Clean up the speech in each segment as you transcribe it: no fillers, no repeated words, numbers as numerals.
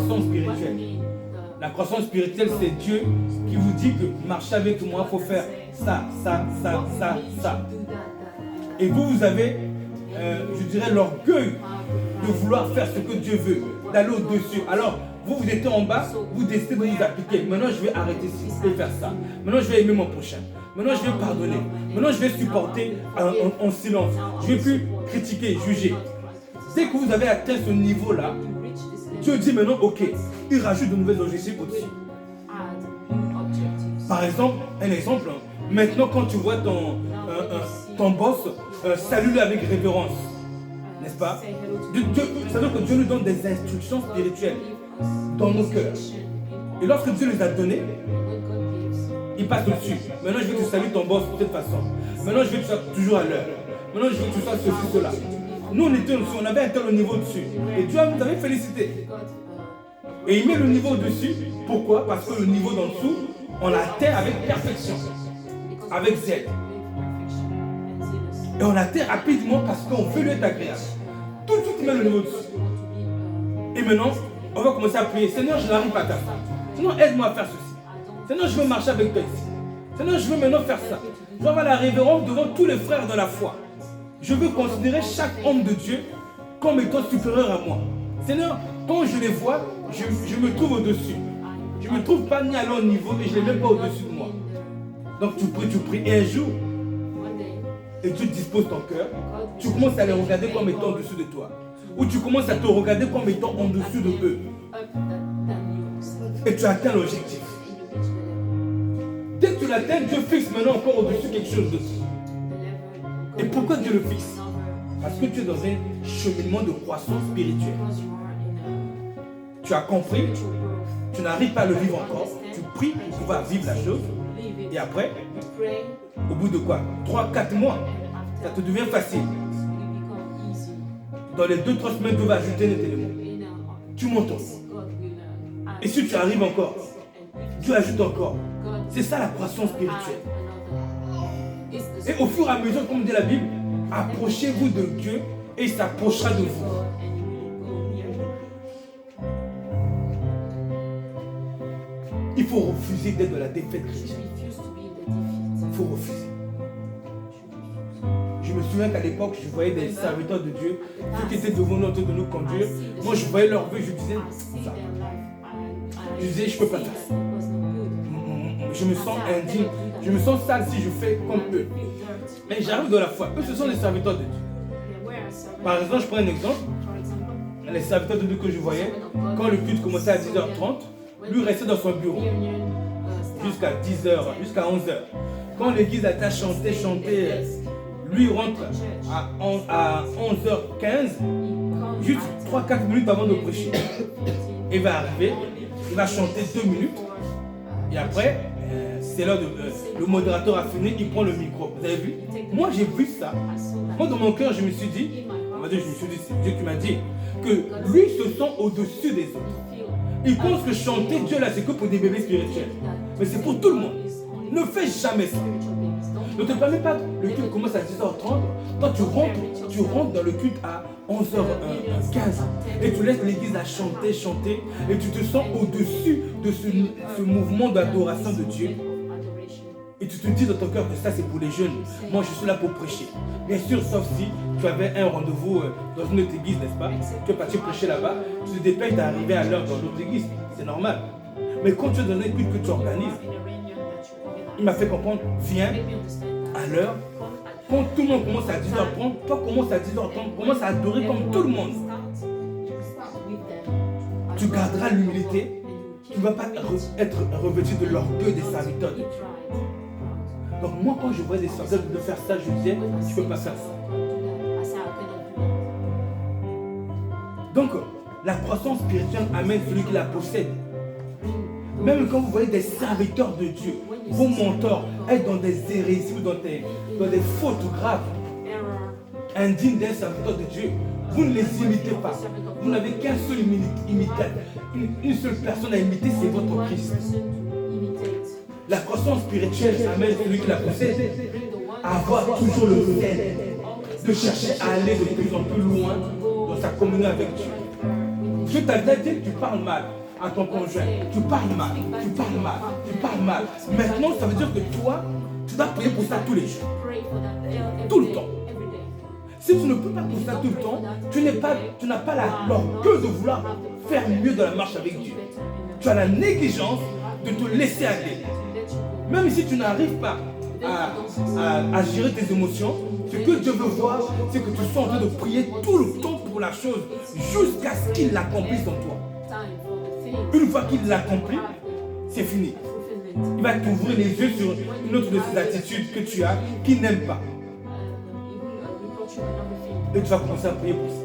croissance spirituelle. La croissance spirituelle, c'est Dieu qui vous dit que marcher avec moi, il faut faire ça, ça, ça, ça, ça. Et vous avez, je dirais, l'orgueil de vouloir faire ce que Dieu veut, d'aller au-dessus. Alors, vous étiez en bas, vous décidez de vous appliquer. Maintenant, je vais arrêter de faire ça. Maintenant, je vais aimer mon prochain. Maintenant, je vais pardonner. Maintenant, je vais supporter en silence. Je ne vais plus critiquer, juger. Dès que vous avez atteint ce niveau-là, Dieu dit maintenant, ok, il rajoute de nouvelles objectifs au-dessus. Par exemple, un exemple, maintenant quand tu vois ton boss, salue-le avec révérence. N'est-ce pas? Ça veut dire que Dieu nous donne des instructions spirituelles dans nos cœurs. Et lorsque Dieu les a données, il passe au-dessus. Maintenant, je veux que tu salues ton boss de cette façon. Maintenant, je veux que tu sois toujours à l'heure. Maintenant, je veux que tu sois ceci, cela. Nous, on avait atteint le niveau dessus. Et Dieu nous avait félicité. Et il met le niveau au-dessus. Pourquoi? Parce que le niveau d'en dessous, on l'atteint avec perfection, avec zèle. Et on l'atteint rapidement parce qu'on veut lui être agréable. Tout de suite, il met le niveau au-dessus. Et maintenant, on va commencer à prier. Seigneur, je n'arrive pas à ta fin. Seigneur, aide-moi à faire ceci. Seigneur, je veux marcher avec toi ici. Seigneur, je veux maintenant faire ça. Je veux avoir la révérence devant tous les frères de la foi. Je veux considérer chaque homme de Dieu comme étant supérieur à moi. Seigneur, quand je les vois, je me trouve au-dessus. Je ne me trouve pas ni à leur niveau et je ne les mets pas au-dessus de moi. Donc tu pries. Et un jour, et tu disposes ton cœur, tu commences à les regarder comme étant au-dessus de toi. Ou tu commences à te regarder comme étant en dessous de eux. Et tu atteins l'objectif. Dès que tu l'atteins, Dieu fixe maintenant encore au-dessus quelque chose d'autre. Et pourquoi Dieu le fixe? Parce que tu es dans un cheminement de croissance spirituelle. Tu as compris, tu n'arrives pas à le vivre encore, tu pries pour pouvoir vivre la chose. Et après, au bout de quoi? 3-4 mois, ça te devient facile. Dans les 2-3 semaines, Dieu va ajouter un élément. Tu montes. Et si tu arrives encore, Dieu ajoute encore. C'est ça la croissance spirituelle. Et au fur et à mesure, comme dit la Bible, approchez-vous de Dieu et il s'approchera de vous. Il faut refuser d'être de la défaite chrétienne. Il faut refuser. Je me souviens qu'à l'époque, je voyais des serviteurs de Dieu, ceux qui étaient devant nous en train de nous conduire. Moi, je voyais leur vœu, je disais, ça. Je disais, je ne peux pas faire ça. Je me sens indigne, je me sens sale si je fais comme eux. Mais j'arrive de la foi. Eux, ce sont les serviteurs de Dieu. Par exemple, je prends un exemple. Les serviteurs de Dieu que je voyais, quand le culte commençait à 10h30, lui restait dans son bureau jusqu'à 10h, jusqu'à 11h. Quand l'église a été chantée, lui rentre à 11h15, juste 3-4 minutes avant de prêcher. Il va arriver, il va chanter 2 minutes, et après, c'est là le modérateur a fini, il prend le micro. Vous avez vu? Moi, j'ai vu ça. Moi, dans mon cœur, je me suis dit, c'est Dieu qui m'a dit, que lui se sent au-dessus des autres. Il pense que chanter Dieu là, c'est que pour des bébés spirituels. Mais c'est pour tout le monde. Ne fais jamais ça. Ne te permets pas, le culte commence à 10h30. Toi, tu rentres dans le culte à 11h15. Et tu laisses l'église à chanter. Et tu te sens au-dessus de ce mouvement d'adoration de Dieu. Et tu te dis dans ton cœur que ça, c'est pour les jeunes. Moi, je suis là pour prêcher. Bien sûr, sauf si tu avais un rendez-vous dans une autre église, n'est-ce pas? Tu es parti prêcher là-bas. Tu te dépêches d'arriver à l'heure dans l'autre église. C'est normal. Mais quand tu es dans un culte que tu organises, il m'a fait comprendre, viens à l'heure. Quand tout le monde commence à 10h30, toi commence à 10h30, commence à adorer comme tout le monde. Tu garderas l'humilité. Tu ne vas pas être revêtu de l'orgueil des serviteurs de Dieu. Donc moi, quand je vois des serviteurs de faire ça, je disais, je ne peux pas faire ça. Donc, la croissance spirituelle amène celui qui la possède. Même quand vous voyez des serviteurs de Dieu, vos mentors être dans des hérésies ou dans des fautes graves, indignes d'un serviteur de Dieu, vous ne les imitez pas. Vous n'avez qu'un seul imitateur, une seule personne à imiter, c'est votre Christ. La croissance spirituelle amène celui qui la possède à avoir toujours le zèle de chercher à aller de plus en plus loin dans sa communion avec Dieu. Dieu t'a dit que tu parles mal à ton conjoint. Tu parles mal, tu parles mal, tu parles mal. Maintenant, ça veut dire que toi, tu dois prier pour ça tous les jours. Tout le temps. Si tu ne peux pas pour ça tout le temps, tu n'as pas l'orgueil de vouloir faire mieux dans la marche avec Dieu. Tu as la négligence de te laisser aller. Même si tu n'arrives pas à gérer tes émotions, ce que Dieu veut voir, c'est que tu sois en train de prier tout le temps pour la chose jusqu'à ce qu'il l'accomplisse en toi. Une fois qu'il l'accomplit, c'est fini. Il va t'ouvrir les yeux sur une autre de ces attitudes que tu as qu'il n'aime pas. Et tu vas commencer à prier pour ça.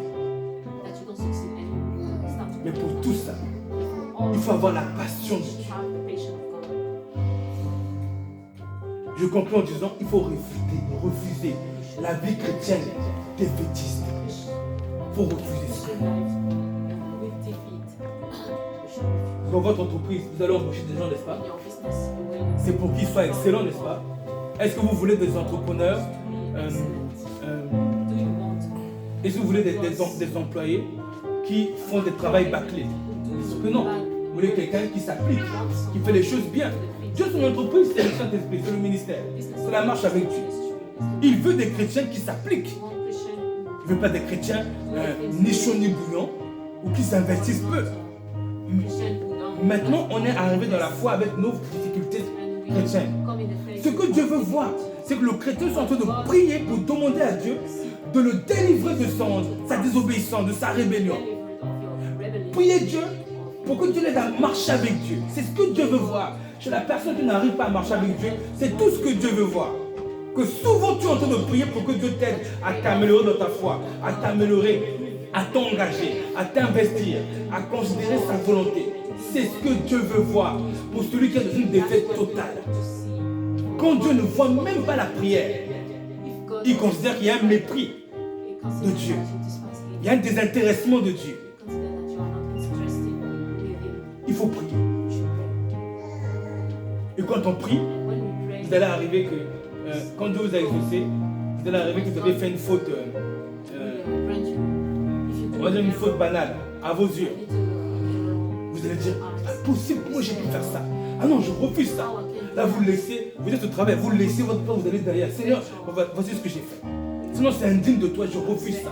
Mais pour tout ça, il faut avoir la passion de Dieu. Je comprends en disant il faut refuser la vie chrétienne défaitiste. Il faut refuser ça. Dans votre entreprise, vous allez embaucher des gens, n'est-ce pas? C'est pour qu'ils soient excellents, n'est-ce pas? Est-ce que vous voulez des entrepreneurs? Est-ce que vous voulez des employés qui font des travails bâclés? Bien sûr que non. Vous voulez quelqu'un qui s'applique, qui fait les choses bien. Dieu, son entreprise, c'est le Saint-Esprit, c'est le ministère. C'est la marche avec Dieu. Il veut des chrétiens qui s'appliquent. Il ne veut pas des chrétiens ni chauds ni bouillants ou qui s'investissent peu. Maintenant, on est arrivé dans la foi avec nos difficultés chrétiennes. Ce que Dieu veut voir, c'est que le chrétien soit en train de prier pour demander à Dieu de le délivrer de sa désobéissance, de sa rébellion. Priez Dieu pour que Dieu l'aide à marcher avec Dieu. C'est ce que Dieu veut voir. Chez la personne qui n'arrive pas à marcher avec Dieu, c'est tout ce que Dieu veut voir. Que souvent tu es en train de prier pour que Dieu t'aide à t'améliorer dans ta foi, à t'améliorer, à t'engager, à t'investir, à considérer sa volonté. C'est ce que Dieu veut voir pour celui qui est dans une défaite totale. Quand Dieu ne voit même pas la prière, il considère qu'il y a un mépris de Dieu. Il y a un désintéressement de Dieu. Il faut prier. Et quand on prie, vous allez arriver que, quand Dieu vous a exaucé, vous allez arriver que vous avez fait une faute, on va dire une faute banale, à vos yeux. Vous allez dire, c'est pas possible, comment j'ai pu faire ça? Ah non, je refuse ça. Là, vous le laissez, vous êtes au travail, vous le laissez, votre père, vous allez derrière. Seigneur, voici ce que j'ai fait. Sinon, c'est indigne de toi, je refuse ça.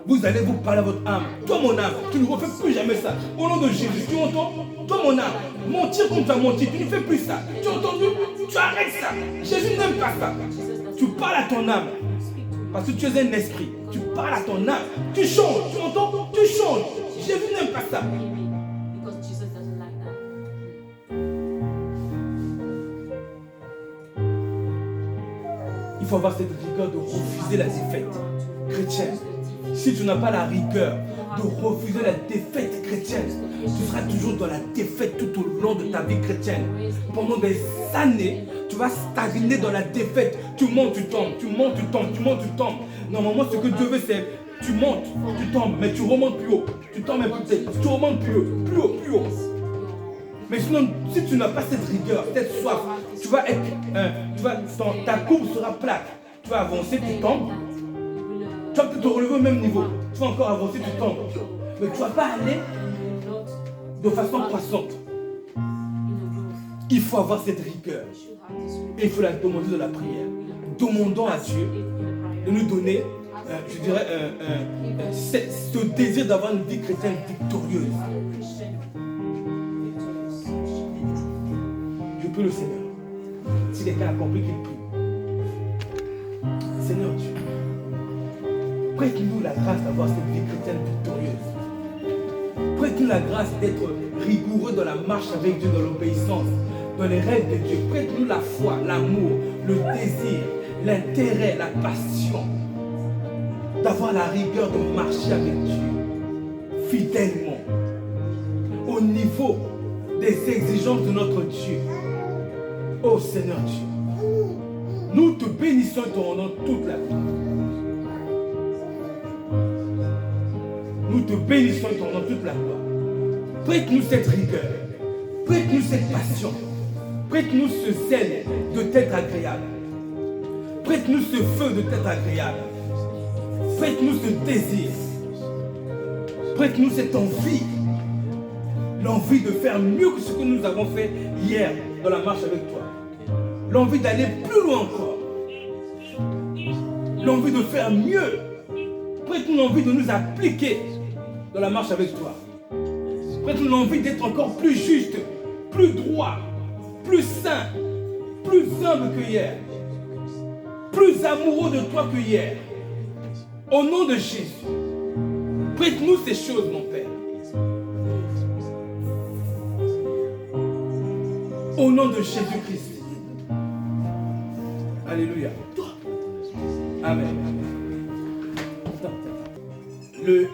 Vous allez vous parler à votre âme. Toi, mon âme, tu ne refais plus jamais ça. Au nom de Jésus, tu entends? Toi, mon âme, mentir comme tu as menti, tu ne fais plus ça. Tu as entendu? Tu arrêtes ça. Jésus n'aime pas ça. Tu parles à ton âme. Parce que tu es un esprit. Tu parles à ton âme. Tu changes. Tu entends? Tu changes. Jésus n'aime pas ça. Il faut avoir cette rigueur de refuser la défaite chrétienne. Si tu n'as pas la rigueur de refuser la défaite chrétienne, tu seras toujours dans la défaite tout au long de ta vie chrétienne. Pendant des années, tu vas stagner dans la défaite. Tu montes, tu tombes, tu montes, tu tombes, tu montes, tu tombes. Normalement, ce que Dieu veut, c'est tu montes, tu tombes, mais tu remontes plus haut. Tu tombes un peu plus haut, tu remontes plus haut, plus haut, plus haut. Mais sinon, si tu n'as pas cette rigueur, cette soif, tu vas être, ta courbe sera plate. Tu vas avancer, tu tombes. Tu vas te relever au même niveau. Tu vas encore avancer, tu tombes. Mais tu ne vas pas aller de façon croissante. Il faut avoir cette rigueur. Et il faut la demander dans la prière. Demandons à Dieu de nous donner, je dirais, ce désir d'avoir une vie chrétienne victorieuse. Je prie le Seigneur. Si quelqu'un a compris qu'il prie. Seigneur Dieu, prête-nous la grâce d'avoir cette vie chrétienne victorieuse. Prête-nous la grâce d'être rigoureux dans la marche avec Dieu, dans l'obéissance, dans les règles de Dieu. Prête-nous la foi, l'amour, le désir, l'intérêt, la passion, d'avoir la rigueur de marcher avec Dieu, fidèlement, au niveau des exigences de notre Dieu. Oh Seigneur Dieu, nous te bénissons et te rendons toute la vie. Nous te bénissons et te rendons toute la gloire. Prête-nous cette rigueur. Prête-nous cette passion. Prête-nous ce zèle de t'être agréable. Prête-nous ce feu de t'être agréable. Prête-nous ce désir. Prête-nous cette envie L'envie de faire mieux que ce que nous avons fait hier dans la marche avec toi. L'envie d'aller plus loin encore. L'envie de faire mieux. Prête-nous l'envie de nous appliquer dans la marche avec toi. Prête-nous l'envie d'être encore plus juste, plus droit, plus saint, plus humble que hier. Plus amoureux de toi que hier. Au nom de Jésus. Prête-nous ces choses, mon Père. Au nom de Jésus-Christ. Alléluia. Amen.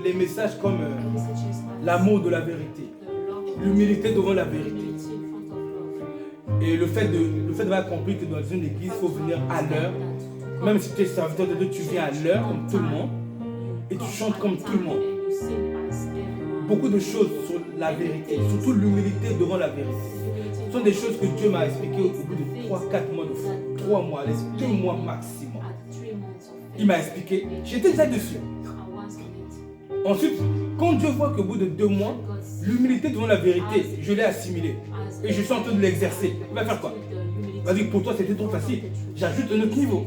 Les messages comme l'amour de la vérité, l'humilité devant la vérité. Et le fait d'avoir compris que dans une église, il faut venir à l'heure. Même si tu es serviteur de Dieu, tu viens à l'heure comme tout le monde. Et tu chantes comme tout le monde. Beaucoup de choses sur la vérité, surtout l'humilité devant la vérité. Ce sont des choses que Dieu m'a expliquées au bout de 3-4 mois de foi. 3 mois, 2 mois maximum. Il m'a expliqué. J'étais déjà dessus. Ensuite, quand Dieu voit qu'au bout de 2 mois, l'humilité devant la vérité, je l'ai assimilée. Et je suis en train de l'exercer. Il va faire quoi? Il va dire, pour toi c'était trop facile. J'ajoute un autre niveau.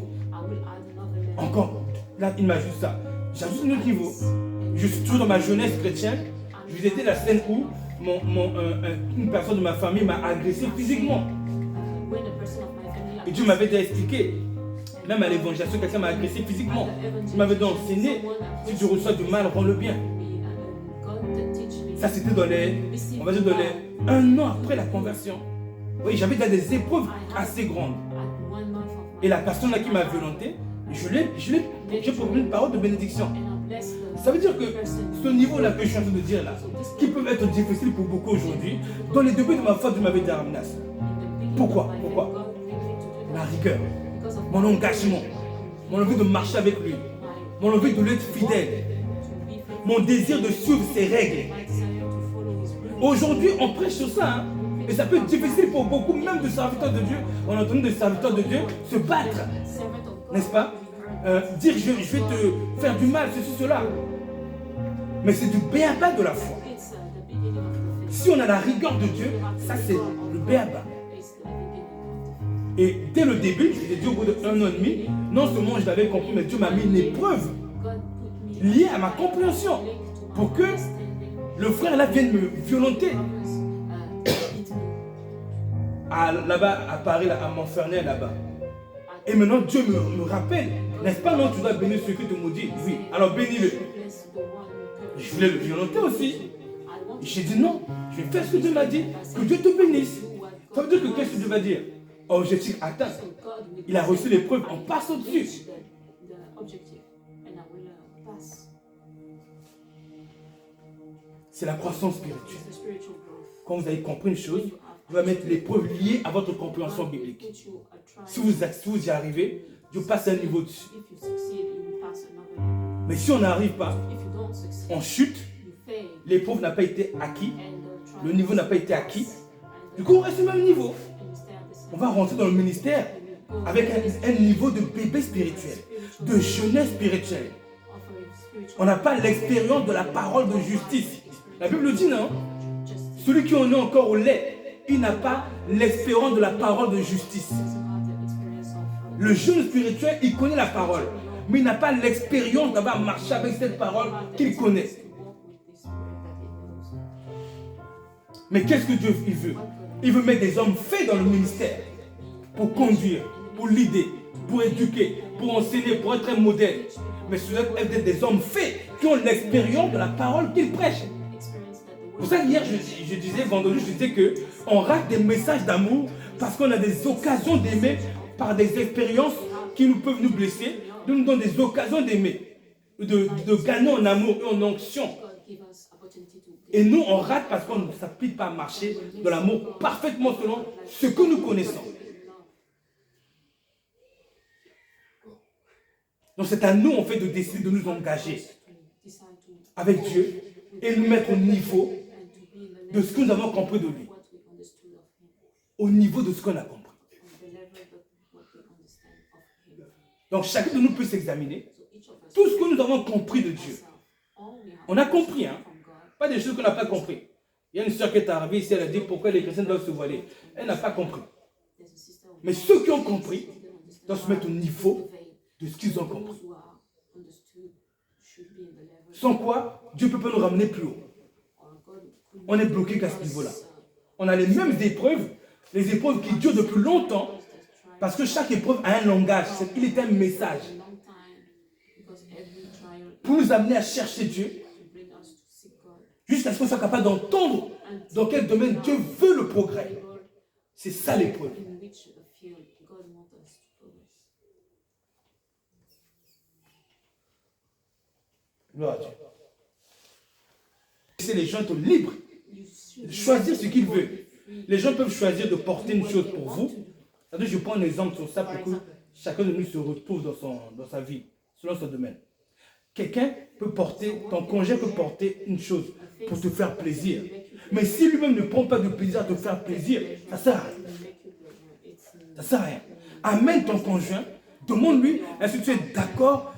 Encore. Là, il m'ajoute ça. J'ajoute un autre niveau. Je suis toujours dans ma jeunesse chrétienne. Je vous ai dit la scène où une personne de ma famille m'a agressé physiquement. Et Dieu m'avait déjà expliqué. Même à l'évangélisation, quelqu'un m'a agressé physiquement. Il m'avait dit enseigner, si tu reçois du mal, rends-le bien. Ça, c'était dans on va dire dans les 1 an après la conversion. Oui, j'avais déjà des épreuves assez grandes. Et la personne là qui m'a violenté, j'ai proclamé une parole de bénédiction. Ça veut dire que ce niveau-là que je suis en train de dire là, qui peut être difficile pour beaucoup aujourd'hui, dans les débuts de ma foi, Dieu m'avait dit Arminas. Pourquoi? La rigueur, mon engagement, mon envie de marcher avec lui, mon envie de lui être fidèle, mon désir de suivre ses règles. Aujourd'hui, on prêche sur ça, hein? Et ça peut être difficile pour beaucoup, même de serviteurs de Dieu. On a entendu des serviteurs de Dieu se battre, n'est-ce pas? Dire je vais te faire du mal, ceci, cela. Mais c'est du béaba de la foi. Si on a la rigueur de Dieu, ça c'est le béaba. Et dès le début, je l'ai dit au bout de 1 an et demi, non seulement je l'avais compris, mais Dieu m'a mis une épreuve liée à ma compréhension pour que le frère là vienne me violenter. Là-bas, à Paris, à Montfernet, là-bas. Et maintenant, Dieu me rappelle, n'est-ce pas, non, tu dois bénir ceux qui te maudissent. Oui, alors bénis-le. Je voulais le violenter aussi. J'ai dit non, je vais faire ce que Dieu m'a dit, que Dieu te bénisse. Ça veut dire que qu'est-ce que Dieu va dire? Objectif atteint. Il a reçu l'épreuve, on passe au-dessus. C'est la croissance spirituelle. Quand vous avez compris une chose, Dieu va mettre l'épreuve liée à votre compréhension biblique. Si vous y arrivez, Dieu passe à un niveau dessus. Mais si on n'arrive pas, on chute, l'épreuve n'a pas été acquis, le niveau n'a pas été acquis, du coup on reste au même niveau. On va rentrer dans le ministère avec un niveau de bébé spirituel, de jeunesse spirituelle. On n'a pas l'expérience de la parole de justice. La Bible dit non. Celui qui en est encore au lait, il n'a pas l'expérience de la parole de justice. Le jeune spirituel, il connaît la parole, mais il n'a pas l'expérience d'avoir marché avec cette parole qu'il connaît. Mais qu'est-ce que Dieu veut? Il veut mettre des hommes faits dans le ministère pour conduire, pour leader, pour éduquer, pour enseigner, pour être un modèle. Mais ce doit être des hommes faits qui ont l'expérience de la parole qu'ils prêchent. Pour ça, hier, je disais, vendredi, je disais qu'on rate des messages d'amour parce qu'on a des occasions d'aimer par des expériences qui nous peuvent nous blesser, nous donnent des occasions d'aimer, de gagner en amour et en onction. Et nous, on rate parce qu'on ne s'applique pas à marcher dans l'amour parfaitement selon ce que nous connaissons. Donc c'est à nous, en fait, de décider de nous engager avec Dieu et nous mettre au niveau de ce que nous avons compris de lui. Au niveau de ce qu'on a compris. Donc chacun de nous peut s'examiner. Tout ce que nous avons compris de Dieu. On a compris, hein. Pas des choses qu'on n'a pas compris. Il y a une soeur qui est arrivée ici, elle a dit pourquoi les chrétiens doivent se voiler. Elle n'a pas compris. Mais ceux qui ont compris doivent se mettre au niveau de ce qu'ils ont compris. Sans quoi, Dieu ne peut pas nous ramener plus haut. On est bloqué qu'à ce niveau-là. On a les mêmes épreuves, les épreuves qui durent depuis longtemps, parce que chaque épreuve a un langage, il est un message. Pour nous amener à chercher Dieu, jusqu'à ce qu'on soit capable d'entendre dans quel domaine Dieu veut le progrès. C'est ça l'épreuve. Gloire à Dieu. C'est les gens sont libres de choisir ce qu'ils veulent. Les gens peuvent choisir de porter une chose pour vous. Je prends un exemple sur ça pour que chacun de nous se retrouve dans sa vie, selon son domaine. Quelqu'un peut porter, ton conjoint peut porter une chose pour te faire plaisir. Mais si lui-même ne prend pas de plaisir à te faire plaisir, ça ne sert à rien. Ça ne sert à rien. Amène ton conjoint, demande-lui, est-ce que tu es d'accord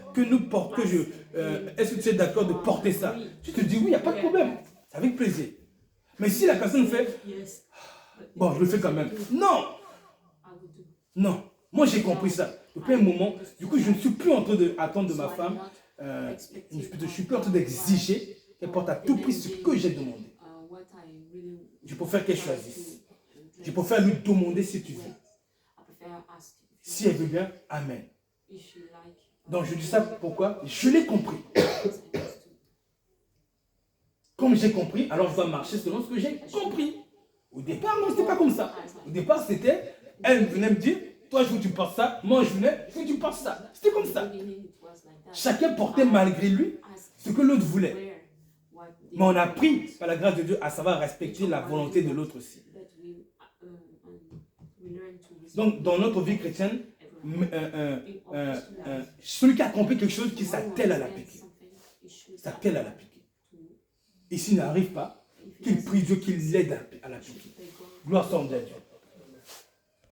est-ce que tu es d'accord de porter ça? Tu te dis oui, il n'y a pas de problème. C'est avec plaisir. Mais si la personne fait, bon, je le fais quand même. Non! Non. Moi, j'ai compris ça. Depuis un moment, du coup, je ne suis plus en train d'attendre de ma femme. Je ne suis plus en train d'exiger qu'elle porte à tout prix ce que j'ai demandé. Je préfère qu'elle choisisse. Je préfère lui demander si tu veux. Si elle veut bien, amen. Donc je dis ça pourquoi? Je l'ai compris. Comme j'ai compris, alors je dois marcher selon ce que j'ai compris. Au départ, non, c'était pas comme ça. Au départ, c'était, elle venait me dire, toi je veux que tu portes ça, moi je venais, je veux que tu portes ça. C'était comme ça. Chacun portait malgré lui ce que l'autre voulait. Mais on a appris, par la grâce de Dieu, à savoir respecter la volonté de l'autre aussi. Donc, dans notre vie chrétienne, celui qui a compris quelque chose qui s'attelle à l'appliquer. S'attelle à l'appliquer. Et s'il n'arrive pas, qu'il prie Dieu qu'il l'aide à l'appliquer. Gloire soit à Dieu.